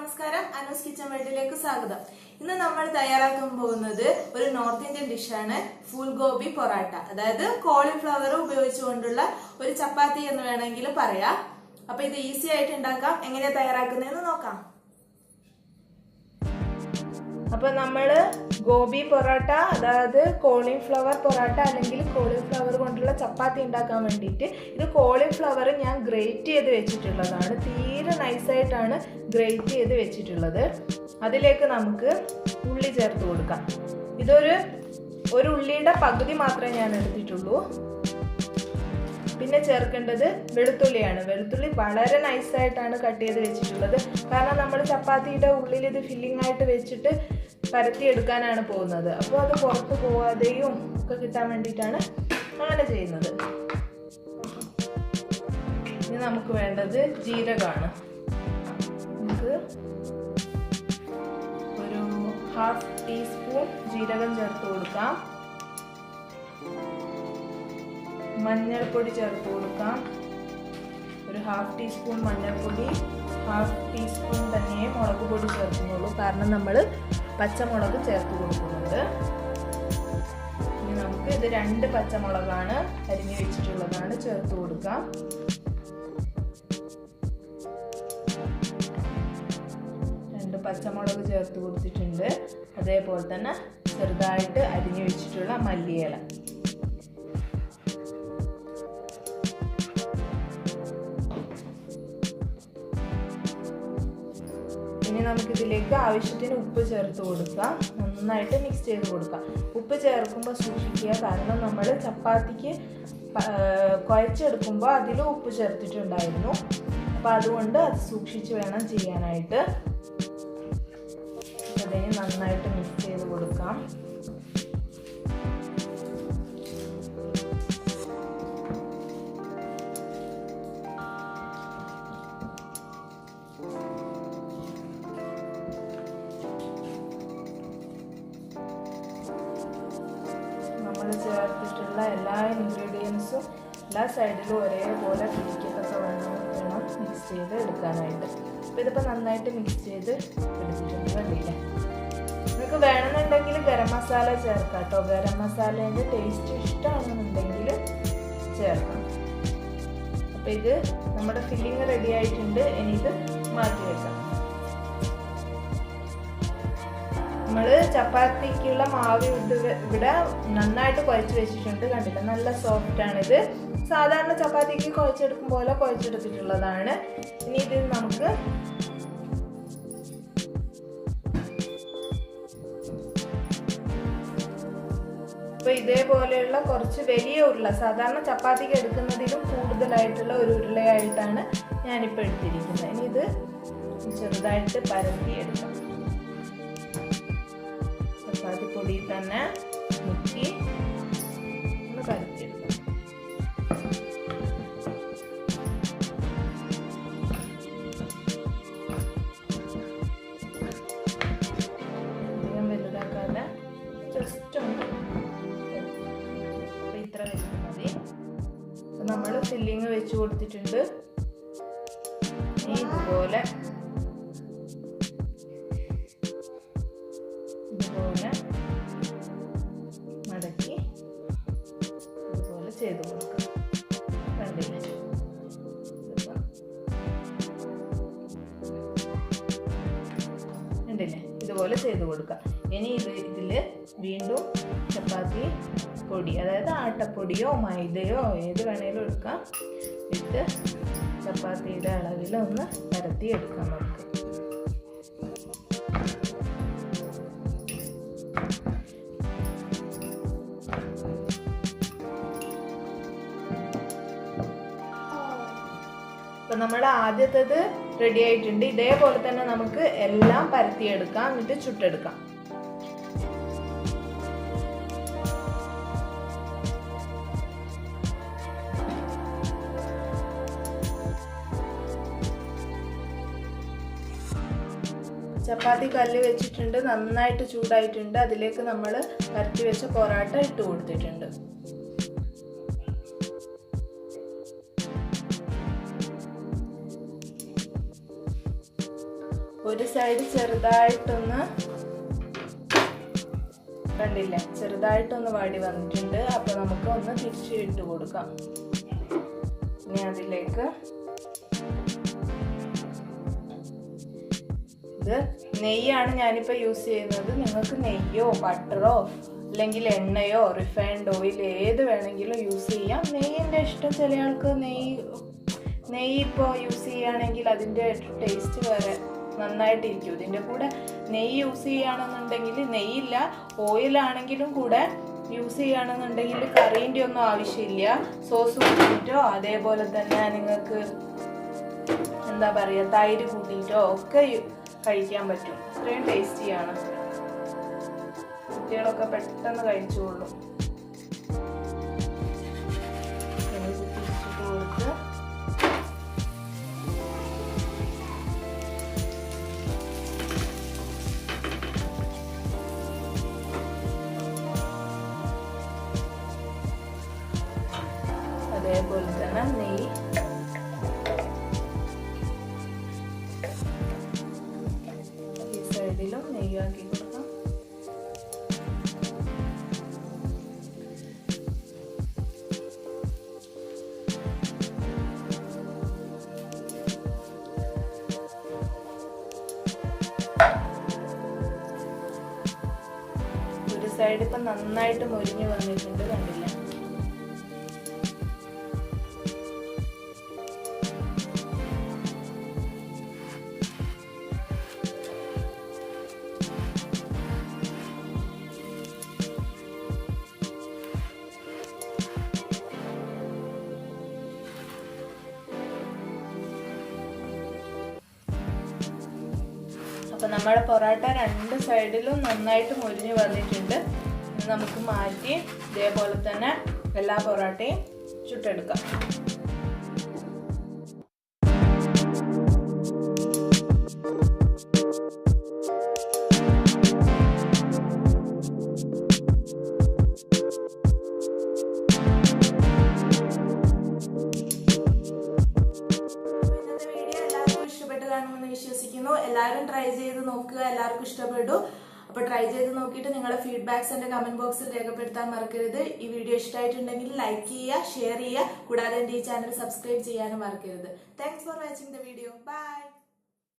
നമസ്കാരം, അനൂസ് കിച്ചൻ വേൾഡിലേക്ക് സ്വാഗതം. ഇന്ന് നമ്മൾ തയ്യാറാക്കാൻ പോകുന്നത് ഒരു നോർത്ത് ഇന്ത്യൻ ഡിഷാണ് ഫുൾ ഗോബി പൊറാട്ട. അതായത് കോളിഫ്ലവർ ഉപയോഗിച്ചുകൊണ്ടുള്ള ഒരു ചപ്പാത്തി എന്ന് വേണമെങ്കിൽ പറയാം. അപ്പൊ ഇത് ഈസി ആയിട്ട് ഉണ്ടാക്കാം. എങ്ങനെയാ തയ്യാറാക്കുന്നതെന്ന് നോക്കാം. അപ്പൊ നമ്മള് ഗോബി പൊറാട്ട, അതായത് കോളിഫ്ലവർ പൊറാട്ട അല്ലെങ്കിൽ കോളിഫ്ലവർ കൊണ്ടുള്ള ചപ്പാത്തി ഉണ്ടാക്കാൻ വേണ്ടിയിട്ട് ഇത് കോളിഫ്ലവർ ഞാൻ ഗ്രേറ്റ് ചെയ്ത് വെച്ചിട്ടുള്ളതാണ്. തീരെ നൈസായിട്ടാണ് ഗ്രേറ്റ് ചെയ്ത് വെച്ചിട്ടുള്ളത്. അതിലേക്ക് നമുക്ക് ഉള്ളി ചേർത്ത് കൊടുക്കാം. ഒരു ഉള്ളിയുടെ പകുതി മാത്രമേ ഞാൻ എടുത്തിട്ടുള്ളൂ. പിന്നെ ചേർക്കേണ്ടത് വെളുത്തുള്ളിയാണ്. വെളുത്തുള്ളി വളരെ നൈസായിട്ടാണ് കട്ട് ചെയ്ത് വെച്ചിട്ടുള്ളത്. കാരണം നമ്മൾ ചപ്പാത്തിയുടെ ഉള്ളിൽ ഇത് ഫില്ലിംഗ് ആയിട്ട് വെച്ചിട്ട് പരത്തിയെടുക്കാനാണ് പോകുന്നത്. അപ്പോൾ അത് പുറത്ത് പോവാതെയും ഒക്കെ കിട്ടാൻ വേണ്ടിയിട്ടാണ് അങ്ങനെ ചെയ്യുന്നത്. ഇനി നമുക്ക് വേണ്ടത് ജീരകമാണ്. നമുക്ക് ഒരു 1/2 ടീസ്പൂൺ ജീരകം ചേർത്ത് കൊടുക്കാം. മഞ്ഞൾപ്പൊടി ചേർത്ത് കൊടുക്കാം. ഒരു 1/2 ടീസ്പൂൺ മഞ്ഞൾപ്പൊടി, 1/2 ടീസ്പൂൺ തന്നെ മുളക് പൊടി ചേർക്കുന്നുള്ളൂ. കാരണം നമ്മൾ പച്ചമുളക് ചേർത്ത് കൊടുക്കുന്നുണ്ട്. ഇനി നമുക്ക് ഇത് 2 പച്ചമുളകാണ് അരിഞ്ഞു വെച്ചിട്ടുള്ളതാണ് ചേർത്ത് കൊടുക്കാം. പച്ചമുളക് ചേർത്ത് കൊടുത്തിട്ടുണ്ട്. അതേപോലെ തന്നെ ചെറുതായിട്ട് അരിഞ്ഞു വെച്ചിട്ടുള്ള മല്ലിയില. ഇനി നമുക്കിതിലേക്ക് ആവശ്യത്തിന് ഉപ്പ് ചേർത്ത് കൊടുക്കാം. നന്നായിട്ട് മിക്സ് ചെയ്ത് കൊടുക്കാം. ഉപ്പ് ചേർക്കുമ്പോൾ സൂക്ഷിക്കുക, കാരണം നമ്മൾ ചപ്പാത്തിക്ക് കുഴച്ചെടുക്കുമ്പോൾ അതിൽ ഉപ്പ് ചേർത്തിട്ടുണ്ടായിരുന്നു. അപ്പോൾ അതുകൊണ്ട് അത് സൂക്ഷിച്ച് വേണം ചെയ്യാനായിട്ട്. അതിന് നന്നായിട്ട് മിക്സ് ചെയ്ത് കൊടുക്കാം. നമ്മൾ ചേർത്തിട്ടുള്ള എല്ലാ ഇൻഗ്രീഡിയൻസും എല്ലാ സൈഡിലും ഒരേപോലെ പിടിക്കത്തക്ക വേണം മിക്സ് ചെയ്ത് എടുക്കാനായിട്ട്. അപ്പോൾ ഇതിപ്പോൾ നന്നായിട്ട് മിക്സ് ചെയ്ത് എടുത്തിട്ടുണ്ട്. കണ്ടില്ലേ? നിങ്ങൾക്ക് വേണമെന്നുണ്ടെങ്കിൽ ഗരം മസാല ചേർക്കാം കേട്ടോ. ഗരം മസാലേൻ്റെ ടേസ്റ്റ് ഇഷ്ടമാണെന്നുണ്ടെങ്കിൽ ചേർക്കാം. അപ്പോൾ ഇത് നമ്മുടെ ഫില്ലിങ് റെഡി ആയിട്ടുണ്ട്. ഇനി ഇത് മാറ്റി വെക്കാം. നമ്മൾ ചപ്പാത്തിക്കുള്ള മാവ് ഇവിടെ നന്നായിട്ട് കുഴച്ച് വെച്ചിട്ടുണ്ട്. കണ്ടില്ല? നല്ല സോഫ്റ്റാണിത്. സാധാരണ ചപ്പാത്തിക്ക് കുഴച്ചെടുക്കും പോലെ കുഴച്ചെടുത്തിട്ടുള്ളതാണ്. ഇനി ഇത് നമുക്ക് ഇപ്പോൾ ഇതേപോലെയുള്ള കുറച്ച് വലിയ ഉരുള, സാധാരണ ചപ്പാത്തിക്ക് എടുക്കുന്നതിലും കൂടുതലായിട്ടുള്ള ഒരു ഉരുളയായിട്ടാണ് ഞാനിപ്പോൾ എടുത്തിരിക്കുന്നത്. ഇനി ഇത് ചെറുതായിട്ട് പരത്തിയെടുക്കാം. ചപ്പാത്തി പൊടിയിൽ തന്നെ മുക്കി ഒന്ന് പരത്തിയെടുക്കാം. അധികം വലുതാക്കാതെ ജസ്റ്റ് ഒന്ന് ഇത്ര വെച്ചാൽ മതി. നമ്മൾ ഫില്ലിങ് വെച്ച് കൊടുത്തിട്ടുണ്ട്. ഇതുപോലെ മടക്കി ഇതുപോലെ ചെയ്ത് കൊടുക്കാം. കണ്ടില്ലേ? കണ്ടില്ലേ? ഇതുപോലെ ചെയ്ത് കൊടുക്കാം. ഇനി ഇതിൽ വീണ്ടും ചപ്പാത്തി പൊടി, അതായത് ആട്ടപ്പൊടിയോ മൈദയോ ഏത് വേണേലും എടുക്കാം, ഇട്ട് ചപ്പാത്തിയുടെ അളവിൽ ഒന്ന് പരത്തി എടുക്കാം നമുക്ക്. അപ്പം നമ്മൾ ആദ്യത്തേത് റെഡി ആയിട്ടുണ്ട്. ഇതേപോലെ തന്നെ നമുക്ക് എല്ലാം പരത്തിയെടുക്കാം, എന്നിട്ട് ചുട്ടെടുക്കാം. ചപ്പാത്തി കല്ല് വെച്ചിട്ടുണ്ട്, നന്നായിട്ട് ചൂടായിട്ടുണ്ട്. അതിലേക്ക് നമ്മൾ പരത്തി വെച്ച പൊറാട്ട ഇട്ട് കൊടുത്തിട്ടുണ്ട്. ഒരു സൈഡ് ചെറുതായിട്ടൊന്ന് കണ്ടില്ല, ചെറുതായിട്ടൊന്ന് വാടി വന്നിട്ടുണ്ട്. അപ്പോൾ നമുക്ക് ഒന്ന് തിരിച്ച് ഇട്ട് കൊടുക്കാം. ഇനി അതിലേക്ക് ഇത് നെയ്യാണ് ഞാനിപ്പോൾ യൂസ് ചെയ്യുന്നത്. നിങ്ങൾക്ക് നെയ്യോ ബട്ടറോ അല്ലെങ്കിൽ എണ്ണയോ റിഫൈൻഡ് ഓയിൽ ഏത് വേണമെങ്കിലും യൂസ് ചെയ്യാം. നെയ്യിൻ്റെ ഇഷ്ടം, ചില ആൾക്ക് നെയ്യ് ഇപ്പോൾ യൂസ് ചെയ്യുകയാണെങ്കിൽ അതിൻ്റെ ടേസ്റ്റ് വേറെ നന്നായിട്ടിരിക്കും. ഇതിൻ്റെ കൂടെ നെയ്യ് യൂസ് ചെയ്യുകയാണെന്നുണ്ടെങ്കിൽ, നെയ്യില്ല ഓയിലാണെങ്കിലും കൂടെ യൂസ് ചെയ്യുകയാണെന്നുണ്ടെങ്കിൽ കറീൻ്റെ ഒന്നും ആവശ്യമില്ല. സോസ് കൂട്ടിയിട്ടോ അതേപോലെ തന്നെ നിങ്ങൾക്ക് എന്താ പറയുക തൈര് കൂട്ടിയിട്ടോ ഒക്കെ കഴിക്കാൻ പറ്റും. ഇത്രയും ടേസ്റ്റിയാണ്. കുട്ടികളൊക്കെ പെട്ടെന്ന് കഴിച്ചോളും. തിരിച്ചിട്ട് കൊടുത്ത് അതേപോലെ തന്നെ നെയ്യ് ഈ സൈഡിലും നെയ്യാക്കി കൊടുക്കാം. ഒരു സൈഡ് ഇപ്പം നന്നായിട്ട് മൊരിഞ്ഞ് വന്നിട്ടുണ്ട്, കണ്ടില്ല. അപ്പോൾ നമ്മുടെ പൊറോട്ട രണ്ട് സൈഡിലും നന്നായിട്ട് മൊരിഞ്ഞ് വന്നിട്ടുണ്ട്. നമുക്ക് മാറ്റി ഇതേപോലെ തന്നെ എല്ലാ പൊറോട്ടയും ചുട്ടെടുക്കാം. വിശ്വസിക്കുന്നു. എല്ലാവരും ട്രൈ ചെയ്ത് നോക്കുക, എല്ലാവർക്കും ഇഷ്ടപ്പെട്ടു. അപ്പോൾ ട്രൈ ചെയ്ത് നോക്കിയിട്ട് നിങ്ങളുടെ ഫീഡ്ബാക്സ് എൻ്റെ കമന്റ് ബോക്സിൽ രേഖപ്പെടുത്താൻ മറക്കരുത്. ഈ വീഡിയോ ഇഷ്ടമായിട്ടുണ്ടെങ്കിൽ ലൈക്ക് ചെയ്യുക, ഷെയർ ചെയ്യുക, കൂടാതെ എൻ്റെ ഈ ചാനൽ സബ്സ്ക്രൈബ് ചെയ്യാനും മറക്കരുത്. Thanks for watching the video. By.